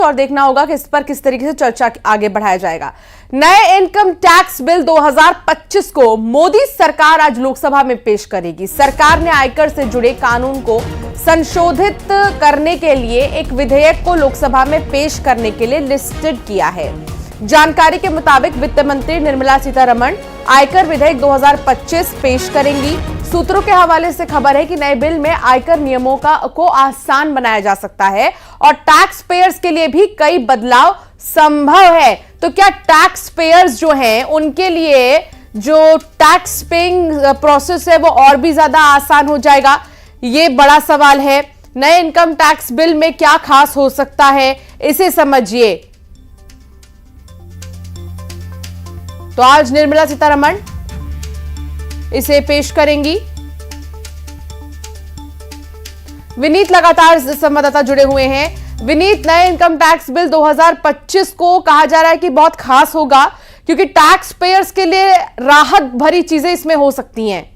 और देखना होगा कि इस पर किस तरीके से चर्चा आगे बढ़ाया जाएगा। नए इनकम टैक्स बिल 2025 को मोदी सरकार आज लोकसभा में पेश करेगी। सरकार ने आयकर से जुड़े कानून को संशोधित करने के लिए एक विधेयक को लोकसभा में पेश करने के लिए लिस्टेड किया है। जानकारी के मुताबिक वित्त मंत्री निर्मला सीतारमण आयकर विधेयक 2025 पेश करेंगी। सूत्रों के हवाले से खबर है कि नए बिल में आयकर नियमों को आसान बनाया जा सकता है और टैक्स पेयर्स के लिए भी कई बदलाव संभव है। तो क्या टैक्स पेयर्स जो हैं उनके लिए जो टैक्स पेइंग प्रोसेस है वो और भी ज्यादा आसान हो जाएगा, ये बड़ा सवाल है। नए इनकम टैक्स बिल में क्या खास हो सकता है, इसे समझिए। तो आज निर्मला सीतारमण इसे पेश करेंगी। विनीत लगातार संवाददाता जुड़े हुए हैं। विनीत, नए इनकम टैक्स बिल 2025 को कहा जा रहा है कि बहुत खास होगा क्योंकि टैक्स पेयर्स के लिए राहत भरी चीजें इसमें हो सकती हैं।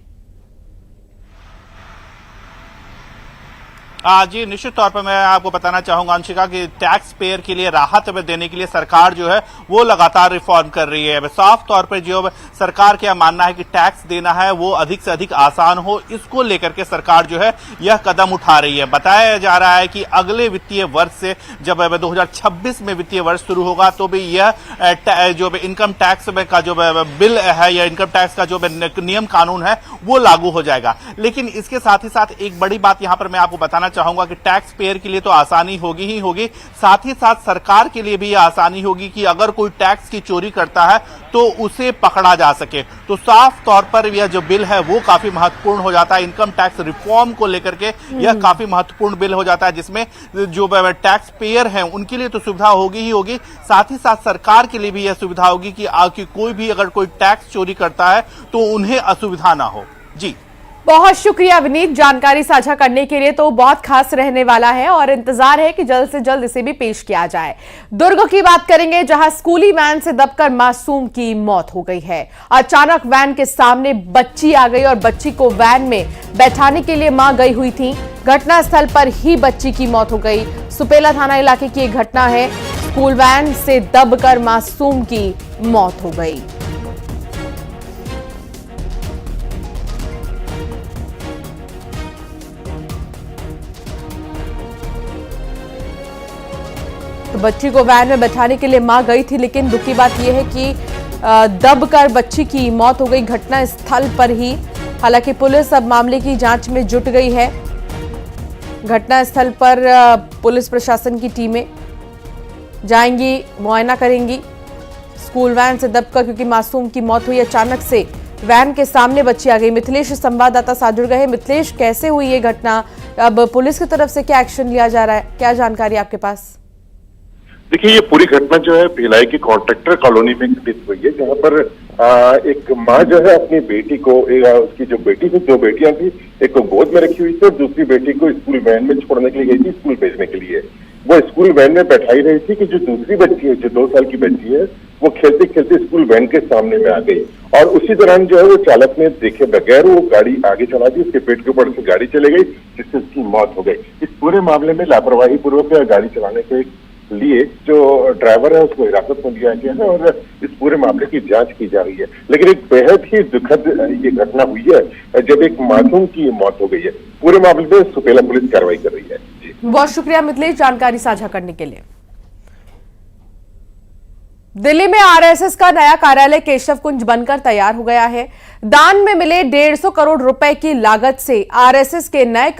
जी निश्चित तौर पर मैं आपको बताना चाहूंगा अंशिका कि टैक्स पेयर के लिए राहत देने के लिए सरकार जो है वो लगातार रिफॉर्म कर रही है। साफ तौर पर जो सरकार का मानना है कि टैक्स देना है वो अधिक से अधिक आसान हो, इसको लेकर के सरकार जो है यह कदम उठा रही है। बताया जा रहा है कि अगले वित्तीय वर्ष से जब 2026 में वित्तीय वर्ष शुरू होगा तो भी यह जो इनकम टैक्स का जो बिल है या इनकम टैक्स का जो नियम कानून है वो लागू हो जाएगा। लेकिन इसके साथ ही साथ एक बड़ी बात यहां पर मैं आपको बताना चाहूंगा कि टैक्स पेयर के लिए तो आसानी होगी ही होगी, साथ ही साथ सरकार के लिए भी आसानी होगी कि अगर कोई टैक्स की चोरी करता है तो उसे पकड़ा जा सके। तो साफ तौर पर यह जो बिल है वो काफी महत्वपूर्ण हो जाता है। इनकम टैक्स रिफॉर्म को लेकर के यह काफी महत्वपूर्ण बिल हो जाता है, जिसमें जो टैक्स पेयर हैं उनके लिए तो सुविधा होगी ही होगी, साथ ही साथ सरकार के लिए भी यह सुविधा होगी कि कोई भी अगर कोई टैक्स चोरी करता है तो उन्हें असुविधा ना हो। जी बहुत शुक्रिया विनीत, जानकारी साझा करने के लिए। तो बहुत खास रहने वाला है और इंतजार है कि जल्द से जल्द इसे भी पेश किया जाए। दुर्ग की बात करेंगे जहां स्कूली वैन से दबकर मासूम की मौत हो गई है। अचानक वैन के सामने बच्ची आ गई और बच्ची को वैन में बैठाने के लिए मां गई हुई थी। घटनास्थल पर ही बच्ची की मौत हो गई। सुपेला थाना इलाके की एक घटना है। स्कूल वैन से दबकर मासूम की मौत हो गई। तो बच्ची को वैन में बैठाने के लिए मां गई थी, लेकिन दुख की बात यह है कि दबकर बच्ची की मौत हो गई घटना स्थल पर ही। हालांकि पुलिस अब मामले की जांच में जुट गई है। घटना स्थल पर पुलिस प्रशासन की टीमें जाएंगी, मुआयना करेंगी। स्कूल वैन से दबकर क्योंकि मासूम की मौत हुई, अचानक से वैन के सामने बच्ची आ गई। मिथिलेश संवाददाता साथ जुड़ गए हैं। मिथिलेश, कैसे हुई ये घटना? अब पुलिस की तरफ से क्या एक्शन लिया जा रहा है, क्या जानकारी आपके पास? देखिए, ये पूरी घटना जो है भिलाई की कॉन्ट्रैक्टर कॉलोनी में घटित हुई है, जहाँ पर एक माँ जो है अपनी बेटी को, उसकी जो बेटी थी, दो बेटियां थी, एक को गोद में रखी हुई थी और दूसरी बेटी को स्कूल वैन में छोड़ने के लिए गई थी, स्कूल भेजने के लिए। वो स्कूल वैन में बैठाई रही थी कि जो दूसरी बच्ची है, जो 2 साल की बच्ची है, वो खेलते खेलते स्कूल वैन के सामने में आ गई और उसी दौरान जो है वो चालक ने देखे बगैर वो गाड़ी आगे चला दी, उसके पेट के ऊपर से गाड़ी चले गई, जिससे उसकी मौत हो गई। इस पूरे मामले में लापरवाही पूर्वक गाड़ी चलाने के लिए जो ड्राइवर है उसको हिरासत में लिया गया है और इस पूरे मामले की जांच की जा रही है। लेकिन एक बेहद ही दुखद ये घटना हुई है जब एक मासूम की मौत हो गई है। पूरे मामले में सुपेला पुलिस कार्रवाई कर रही है। बहुत शुक्रिया मिथिलेश, जानकारी साझा करने के लिए। दिल्ली में आरएसएस का नया कार्यालय केशव कुंज बनकर तैयार हो गया है। दान में मिले 150 करोड़ रुपए की लागत से आरएसएस के नए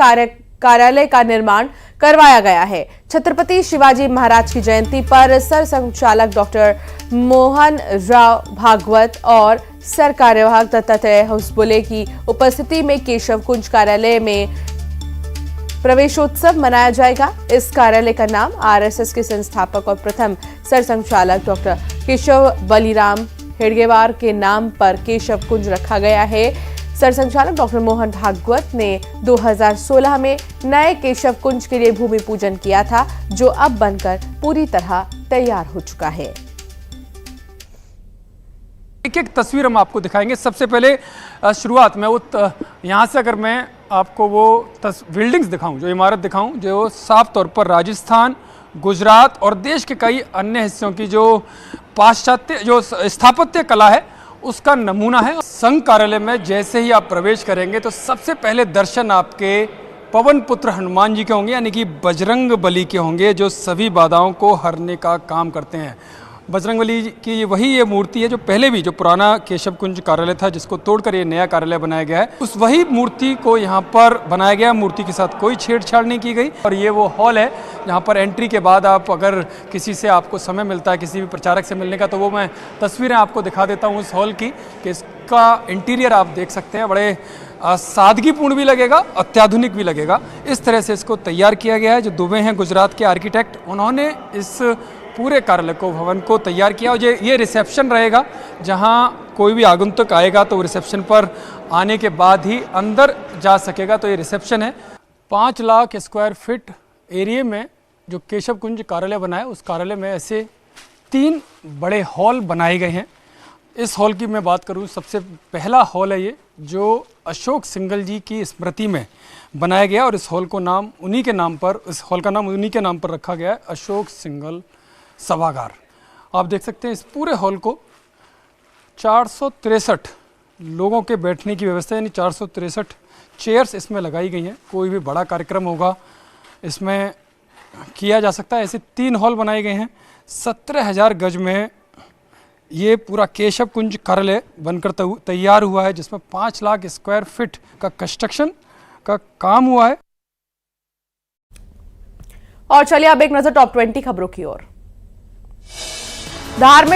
कार्यालय का निर्माण करवाया गया है। छत्रपति शिवाजी महाराज की जयंती पर सर संचालक डॉक्टर मोहन राव भागवत और सर कार्यवाहक दत्तात्रेय होसबोले की उपस्थिति में केशव कुंज कार्यालय में प्रवेशोत्सव मनाया जाएगा। इस कार्यालय का नाम आरएसएस के संस्थापक और प्रथम सर संचालक डॉक्टर केशव बलिराम हेडगेवार के नाम पर केशव कुंज रखा गया है। सर संचालक डॉक्टर मोहन भागवत ने 2016 में नए केशव कुंज के लिए भूमि पूजन किया था, जो अब बनकर पूरी तरह तैयार हो चुका है। एक तस्वीर हम आपको दिखाएंगे। सबसे पहले शुरुआत में वो यहाँ से अगर मैं आपको वो बिल्डिंग्स दिखाऊं, जो इमारत दिखाऊं, जो साफ तौर पर राजस्थान गुजरात और देश के कई अन्य हिस्सों की जो पाश्चात्य जो स्थापत्य कला है उसका नमूना है। संघ कार्यालय में जैसे ही आप प्रवेश करेंगे तो सबसे पहले दर्शन आपके पवन पुत्र हनुमान जी के होंगे, यानी कि बजरंग बली के होंगे, जो सभी बाधाओं को हरने का काम करते हैं। बजरंग बली की वही ये मूर्ति है जो पहले भी जो पुराना केशव कुंज कार्यालय था जिसको तोड़कर ये नया कार्यालय बनाया गया है, उस वही मूर्ति को यहाँ पर बनाया गया। मूर्ति के साथ कोई छेड़छाड़ नहीं की गई। और ये वो हॉल है जहाँ पर एंट्री के बाद आप अगर किसी से आपको समय मिलता है किसी भी प्रचारक से मिलने का, तो वो मैं तस्वीरें आपको दिखा देता हूँ उस हॉल की, कि इसका इंटीरियर आप देख सकते हैं। बड़े सादगीपूर्ण भी लगेगा, अत्याधुनिक भी लगेगा। इस तरह से इसको तैयार किया गया है। जो दुबे हैं गुजरात के आर्किटेक्ट, उन्होंने इस पूरे कार्यालय को भवन को तैयार किया। और ये रिसेप्शन रहेगा, जहां कोई भी आगंतुक आएगा तो रिसेप्शन पर आने के बाद ही अंदर जा सकेगा। तो ये रिसेप्शन है। 5 लाख स्क्वायर फीट एरिया में जो केशव कुंज कार्यालय बना है, उस कार्यालय में ऐसे 3 बड़े हॉल बनाए गए हैं। इस हॉल की मैं बात करूं, सबसे पहला हॉल है ये, जो अशोक सिंघल जी की स्मृति में बनाया गया। और इस हॉल को नाम उन्हीं के नाम पर, इस हॉल का नाम उन्हीं के नाम पर रखा गया है, अशोक सिंघल सभागार। आप देख सकते हैं इस पूरे हॉल को 463 लोगों के बैठने की व्यवस्था, यानी 463 चेयर्स इसमें लगाई गई हैं। कोई भी बड़ा कार्यक्रम होगा इसमें किया जा सकता है। ऐसे 3 हॉल बनाए गए हैं। 17,000 गज में ये पूरा केशव कुंज कार्यालय बनकर तैयार हुआ है, जिसमें 5 लाख स्क्वायर फीट का कंस्ट्रक्शन का काम हुआ है। और चलिए अब एक नजर टॉप 20 खबरों की ओर। धार्मिक